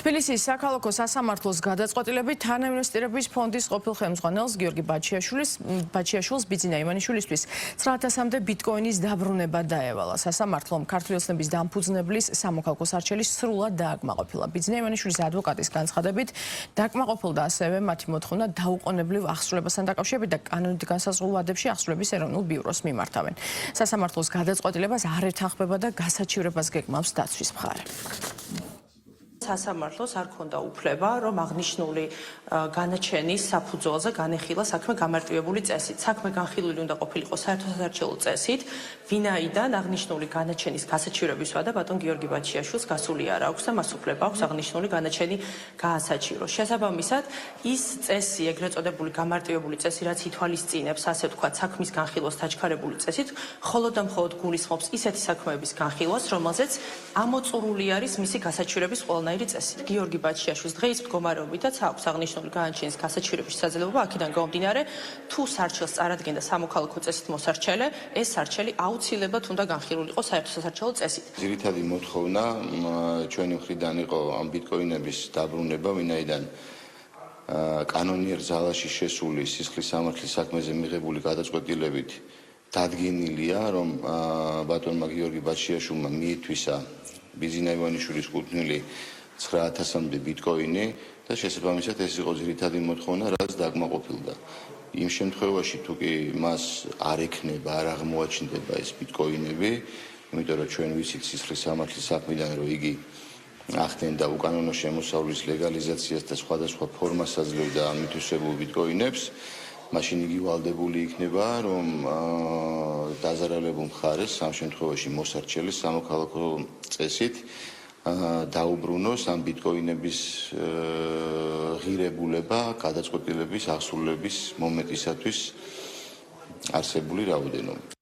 თბილისის საქალაქო სასამართლოს გადაწყვეტილებით თანაინვესტირების ფონდის ყოფილ ხელმძღვანელს გიორგი ბაჩიაშვილს ბიძინა ივანიშვილისთვის 900-მდე ბიტკოინის დაბრუნება დაევალა. სასამართლომ ქართული ოცნების დამფუძნებლის სამოქალაქო სარჩელის სრულად დააკმაყოფილა. ბიძინა ივანიშვილის ადვოკატის განცხადებით დააკმაყოფილდა ასევე მათი მოთხოვნა დაუყოვნებლივ აღსრულებასთან დაკავშირებით და კანონით განსაზღვრულ ვადებში აღსრულების ეროვნულ ბიუროს მიმართავენ. სასამართლოს გადაწყვეტილებას არ ეთანხმება და გასაჩივრებას გეგმავს დაცვის მხარე. სასამართლოს არ ქონდა უფლება, რომ აღნიშნული განაჩენის საფუძველზე განეხილა საქმე გამარტივებული წესით. საქმე განხილული უნდა ყოფილიყო საერთო სასარჩელო წესით, ვინაიდან აღნიშნული განაჩენის გასაჩივრების ვადა ბატონ გიორგი ბაჩიაშვილს გასული არ აქვს და მას უფლება აქვს აღნიშნული განაჩენი გაასაჩივროს. შესაბამისად, ის წესი, ეგრეთ წოდებული გამარტივებული წესი, რაც ითვალისწინებს, ასე ვთქვათ, საქმის განხილვას დაჩქარებული წესით, მხოლოდ და მხოლოდ გულისხმობს ისეთი საქმეების განხილვას, რომელზეც ამოწურული არის მისი გასაჩივრების ყველანაირი წესით. გიორგი ბაჩიაშვილს დღეის მდგომარეობითაც აქვს აღნიშნული განაჩენის გასაჩივრების შესაძლებლობა, აქედან გამომდინარე, თუ სარჩელს წარადგენდა სამოქალაქო წესით მოსარჩელე, ეს სარჩელი აუცილებლად უნდა განხილულიყო საერთო სასარჩელო წესით. ძირითადი მოთხოვნა ჩვენი მხრიდან იყო ამ ბიტკოინების დაბრუნება, ვინაიდან კანონიერ ძალაში შესული სისხლის სამართლის საქმეზე მიღებული გადაწყვეტილებით დადგენილია, რომ ბატონმა გიორგი ბაჩიაშვილმა მიითვისა ბიძინა ივანიშვილის კუთვნილი 900-მდე ბიტკოინი და შესაბამისად ეს იყო ძირითადი მოთხოვნა, რაც დააკმაყოფილდა. იმ შემთხვევაში, თუ კი მას არ ექნება, არ აღმოაჩნდება ეს ბიტკოინები, იმიტომ რომ ჩვენ ვიცით სისხლის სამართლის საქმიდან, რომ იგი ახდენდა უკანონო შემოსავლის ლეგალიზაციას და სხვადასხვა ფორმას აძლევდა ამ მითვისებულ ბიტკოინებს, მაშინ იგი ვალდებული იქნება, რომ დაზარალებულ მხარეს ამ შემთხვევაში მოსარჩელის სამოქალაქო წესით დაუბრუნოს ამ ბიტკოინების ღირებულება გადაწყვეტილების აღსრულების მომენტისათვის არსებული რაოდენობა.